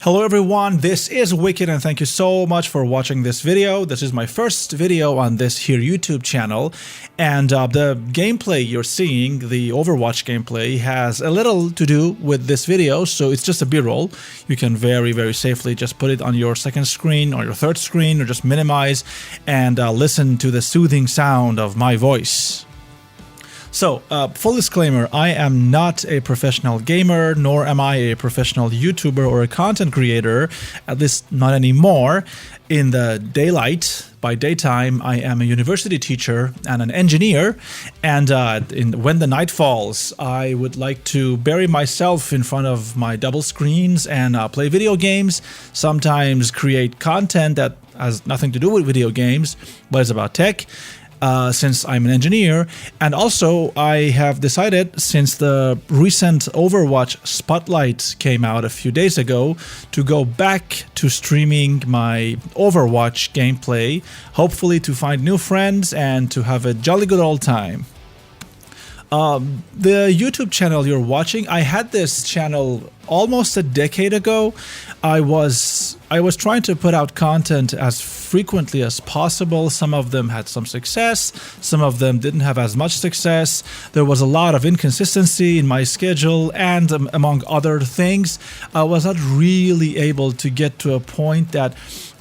Hello everyone, this is Wicked and thank you so much for watching this video. This is my first video on this here YouTube channel, and the gameplay you're seeing, the Overwatch gameplay, has a little to do with this video, so it's just a B-roll. You can very safely just put it on your second screen or your third screen, or just minimize and listen to the soothing sound of my voice. So, full disclaimer, I am not a professional gamer, nor am I a professional YouTuber or a content creator, at least not anymore. In the daylight, by daytime, I am a university teacher and an engineer, and when the night falls, I would like to bury myself in front of my double screens and play video games, sometimes create content that has nothing to do with video games, but is about tech. Since I'm an engineer, and also I have decided, since the recent Overwatch Spotlight came out a few days ago, to go back to streaming my Overwatch gameplay, hopefully to find new friends and to have a jolly good old time. The YouTube channel you're watching, I had this channel almost a decade ago. I was trying to put out content as frequently as possible. Some of them had some success, some of them didn't have as much success. There was a lot of inconsistency in my schedule, and among other things, I was not really able to get to a point that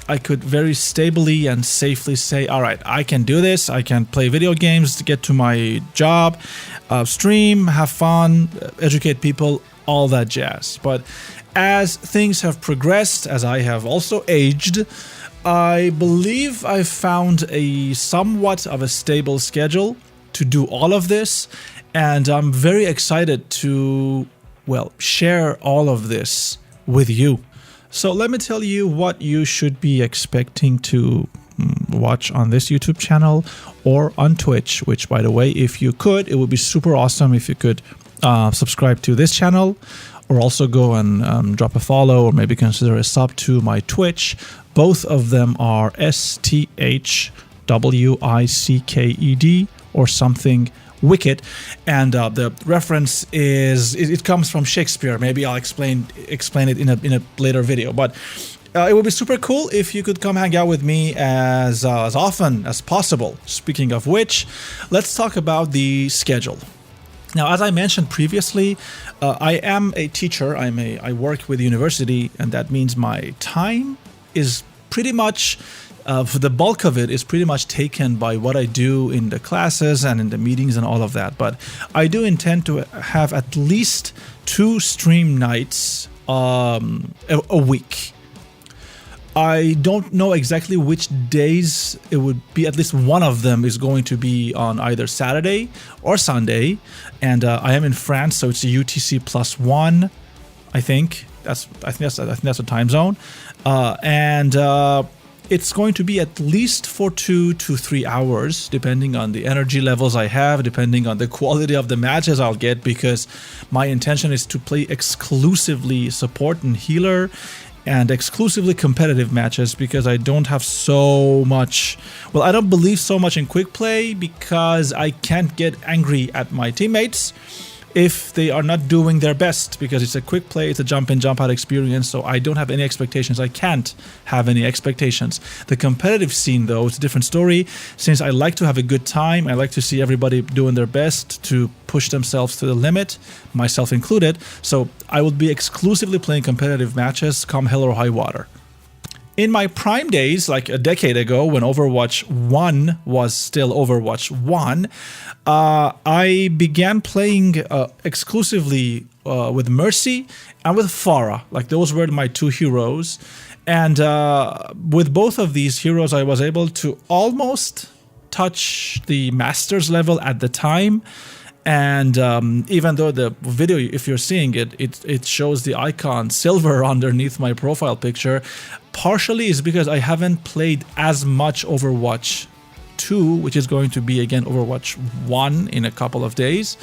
I could very stably and safely say, all right, I can do this. I can play video games to get to my job, stream, have fun, educate people, all that jazz. But as things have progressed, as I have also aged, I believe I've found a somewhat of a stable schedule to do all of this. And I'm very excited to, well, share all of this with you. So let me tell you what you should be expecting to watch on this YouTube channel or on Twitch, which, by the way, if you could, it would be super awesome if you could subscribe to this channel, or also go and drop a follow, or maybe consider a sub to my Twitch. Both of them are STHWICKED or something Wicked, and the reference is it comes from Shakespeare. Maybe I'll explain it in a later video, but it would be super cool if you could come hang out with me as often as possible. Speaking of which, let's talk about the schedule. Now, as I mentioned previously, I am a teacher. I work with the university, and that means my time is pretty much, for the bulk of it, is pretty much taken by what I do in the classes and in the meetings and all of that. But I do intend to have at least 2 stream nights a week. I don't know exactly which days it would be. At least one of them is going to be on either Saturday or Sunday, and I am in France, so it's a UTC +1. I think that's the time zone, and it's going to be at least for 2 to 3 hours, depending on the energy levels I have, depending on the quality of the matches I'll get, because my intention is to play exclusively support and healer, and exclusively competitive matches, because I don't have so much, well, I don't believe so much in quick play, because I can't get angry at my teammates if they are not doing their best, because it's a quick play, it's a jump in, jump out experience, so I don't have any expectations. I can't have any expectations. The competitive scene, though, it's a different story. Since I like to have a good time, I like to see everybody doing their best to push themselves to the limit, myself included, so I will be exclusively playing competitive matches come hell or high water. In my prime days, like a decade ago, when Overwatch 1 was still Overwatch 1, I began playing exclusively with Mercy and with Pharah. Like, those were my 2 heroes. And with both of these heroes, I was able to almost touch the Masters level at the time. And even though the video, if you're seeing it, it shows the icon silver underneath my profile picture, partially is because I haven't played as much Overwatch 2, which is going to be again Overwatch 1 in a couple of days.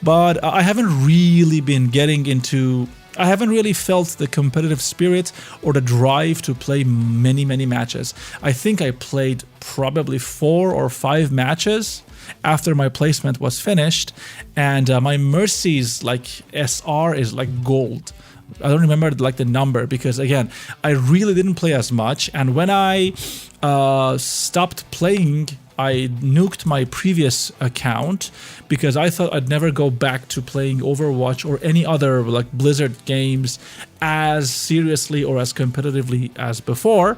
But I haven't really been getting into, I haven't really felt the competitive spirit or the drive to play many matches. I think I played probably 4 or 5 matches after my placement was finished, and my Mercy's like SR is like gold. don't remember like the number, because again, I really didn't play as much. And when I stopped playing, I nuked my previous account because I thought I'd never go back to playing Overwatch or any other like Blizzard games as seriously or as competitively as before,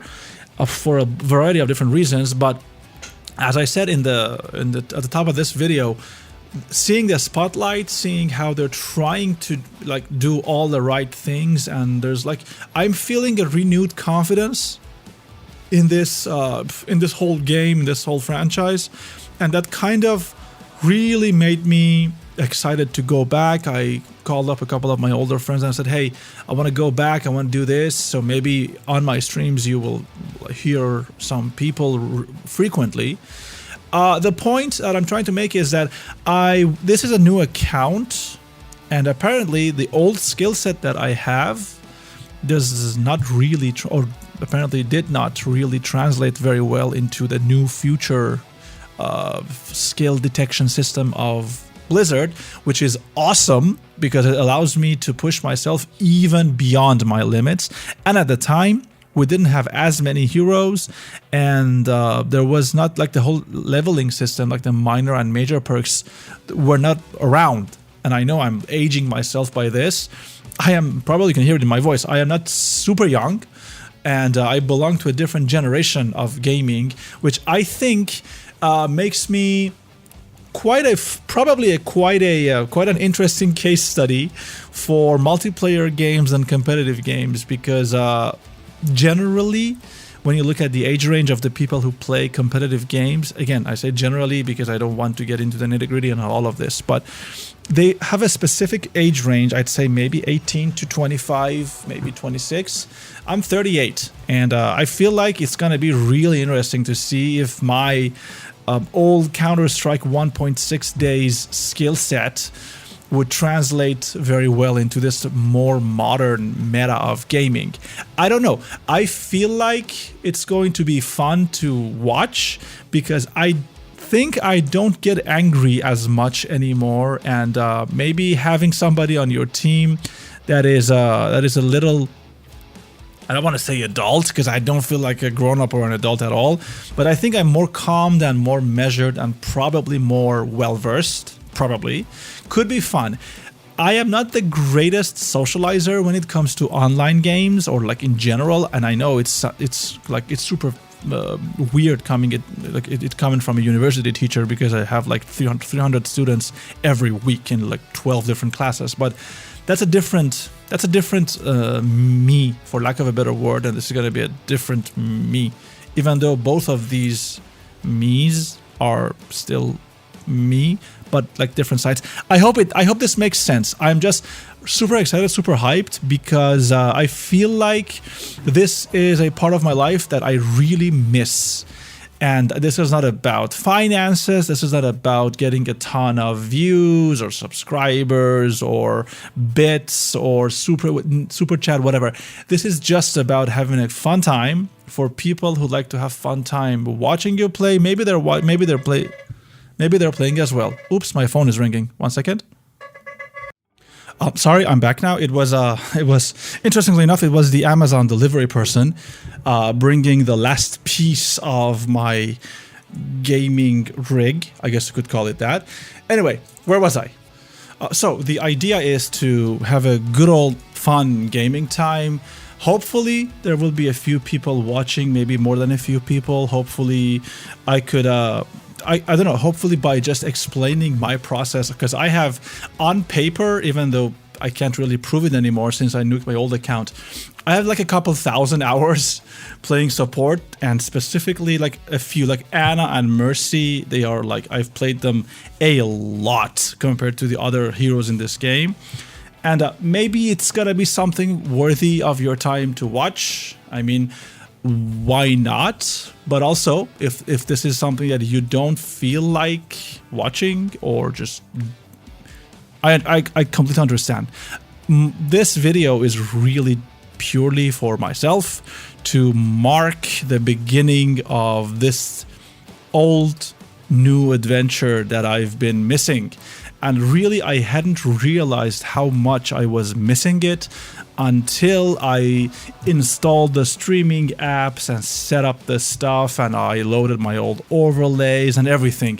for a variety of different reasons. But as I said at the top of this video, seeing the spotlight, seeing how they're trying to like do all the right things, and there's like, I'm feeling a renewed confidence in this whole game, in this whole franchise, and that kind of really made me excited to go back. I called up a couple of my older friends and I said, hey, I want to go back, I want to do this, so maybe on my streams you will hear some people frequently. The point that I'm trying to make is that this is a new account, and apparently the old skill set that I have does not really, or apparently did not really translate very well into the new future skill detection system of Blizzard, which is awesome because it allows me to push myself even beyond my limits. And at the time, we didn't have as many heroes, and there was not like the whole leveling system, like the minor and major perks were not around. And I know I'm aging myself by this. I am, probably you can hear it in my voice, I am not super young, and I belong to a different generation of gaming, which I think makes me quite an interesting case study for multiplayer games and competitive games, because generally, when you look at the age range of the people who play competitive games, again, I say generally because I don't want to get into the nitty-gritty and all of this, but they have a specific age range. I'd say maybe 18 to 25, maybe 26. I'm 38, and I feel like it's going to be really interesting to see if my old Counter-Strike 1.6 days skill set would translate very well into this more modern meta of gaming. I don't know. I feel like it's going to be fun to watch because I think I don't get angry as much anymore, and maybe having somebody on your team that is a little, I don't want to say adult because I don't feel like a grown-up or an adult at all, but I think I'm more calm and more measured and probably more well-versed. Probably could be fun. I am not the greatest socializer when it comes to online games or like in general, and I know it's super weird coming from a university teacher because I have like 300 students every week in like 12 different classes, but that's a different me, for lack of a better word, and this is going to be a different me, even though both of these me's are still me, but like different sides. I hope this makes sense. I'm just super excited, super hyped, because I feel like this is a part of my life that I really miss. And this is not about finances. This is not about getting a ton of views or subscribers or bits or super chat, whatever. This is just about having a fun time for people who like to have fun time watching you play. Maybe they're playing as well. Oops, my phone is ringing. 1 second. Sorry, I'm back now. It was interestingly enough, it was the Amazon delivery person bringing the last piece of my gaming rig. I guess you could call it that. Anyway, where was I? So the idea is to have a good old fun gaming time. Hopefully there will be a few people watching, maybe more than a few people. Hopefully I could I don't know, hopefully by just explaining my process, because I have on paper, even though I can't really prove it anymore since I nuked my old account, I have like a couple thousand hours playing support, and specifically like a few, like Anna and Mercy, they are like, I've played them a lot compared to the other heroes in this game. And maybe it's gonna be something worthy of your time to watch. I mean, why not? But also, if this is something that you don't feel like watching, or just, I completely understand. This video is really purely for myself, to mark the beginning of this old new adventure that I've been missing. And really, I hadn't realized how much I was missing it until I installed the streaming apps and set up the stuff, and I loaded my old overlays and everything.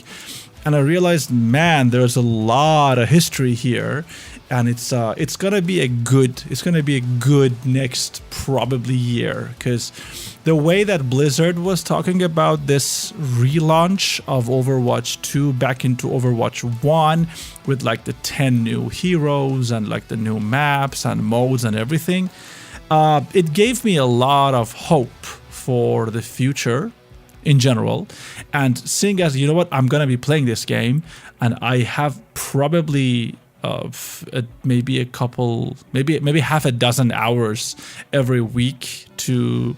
And I realized, man, there's a lot of history here, and it's gonna be a good next probably year, because the way that Blizzard was talking about this relaunch of Overwatch 2 back into Overwatch 1 with like the 10 new heroes and like the new maps and modes and everything, it gave me a lot of hope for the future in general. And seeing as, you know what, I'm gonna be playing this game, and I have probably maybe half a dozen hours every week to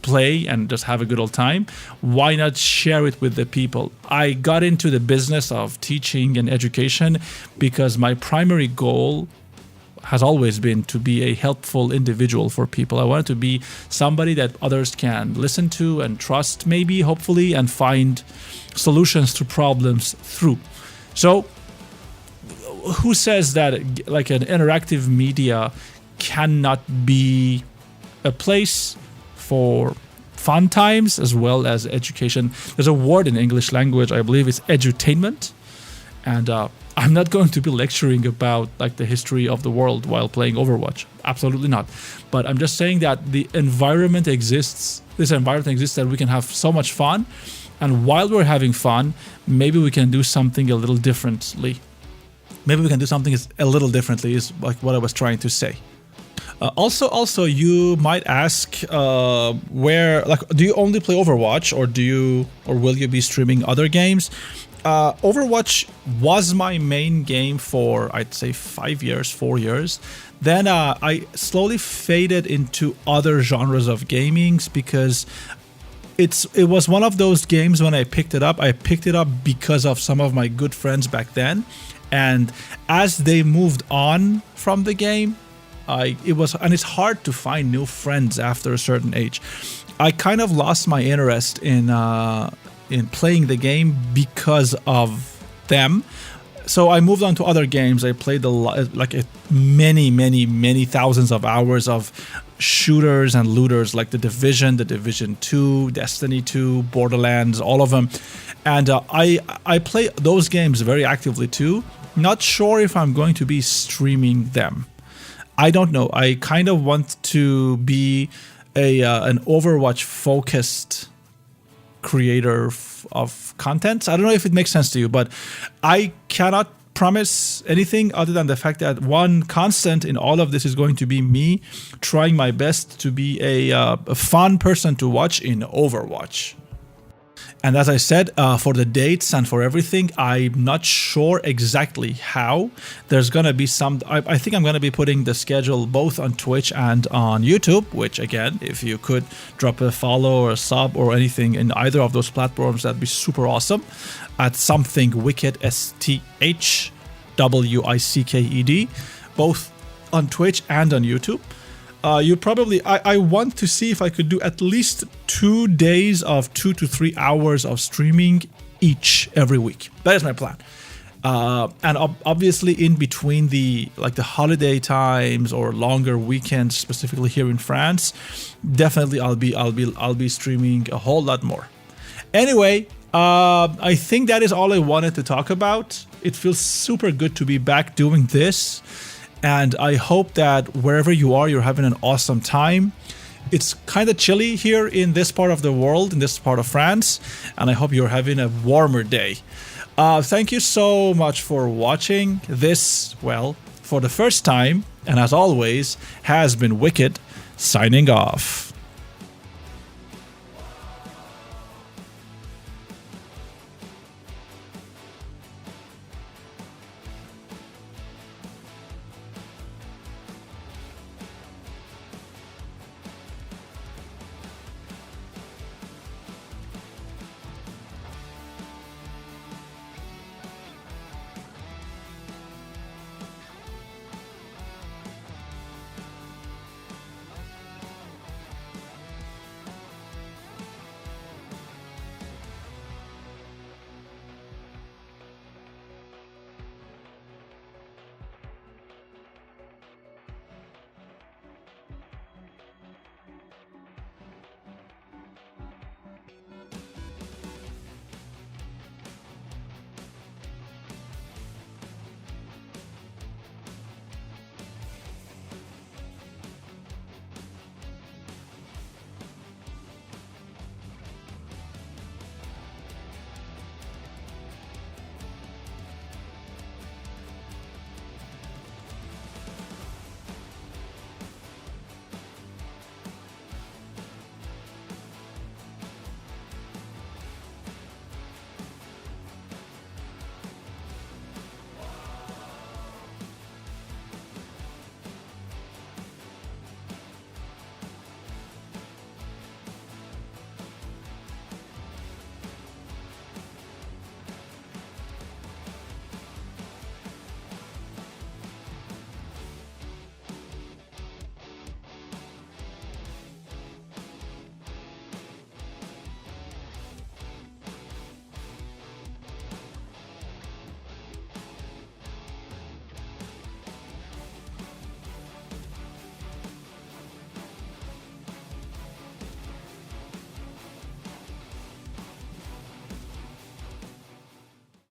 play and just have a good old time, why not share it with the people? I got into the business of teaching and education because my primary goal has always been to be a helpful individual for people. I wanted to be somebody that others can listen to and trust, maybe, hopefully, and find solutions to problems through. So who says that like an interactive media cannot be a place for fun times as well as education? There's a word in English language, I believe it's edutainment, and I'm not going to be lecturing about like the history of the world while playing Overwatch. Absolutely not. But I'm just saying that the environment exists. This environment exists that we can have so much fun, and while we're having fun, maybe we can do something a little differently. Maybe we can do something a little differently is like what I was trying to say. Also, you might ask, where, like, do you only play Overwatch, or will you be streaming other games? Overwatch was my main game for, I'd say, 4 years. Then I slowly faded into other genres of gamings because it was one of those games when I picked it up because of some of my good friends back then, and as they moved on from the game, it's hard to find new friends after a certain age. I kind of lost my interest in playing the game because of them. So I moved on to other games. I played many thousands of hours of shooters and looters like The Division 2, Destiny 2, Borderlands, all of them. And I play those games very actively too. Not sure if I'm going to be streaming them. I don't know. I kind of want to be an Overwatch focused creator of content. I don't know if it makes sense to you, but I cannot promise anything other than the fact that one constant in all of this is going to be me trying my best to be a fun person to watch in Overwatch. And as I said, for the dates and for everything, I'm not sure exactly how. There's going to be I think I'm going to be putting the schedule both on Twitch and on YouTube, which again, if you could drop a follow or a sub or anything in either of those platforms, that'd be super awesome. At something wicked, STHWICKED, both on Twitch and on YouTube. I want to see if I could do at least 2 days of 2 to 3 hours of streaming each every week. That is my plan. And obviously in between the holiday times or longer weekends, specifically here in France, definitely I'll be streaming a whole lot more. Anyway, I think that is all I wanted to talk about. It feels super good to be back doing this. And I hope that wherever you are, you're having an awesome time. It's kind of chilly here in this part of the world, in this part of France, and I hope you're having a warmer day. Thank you so much for watching this, well, for the first time, and as always, has been Wicked, signing off.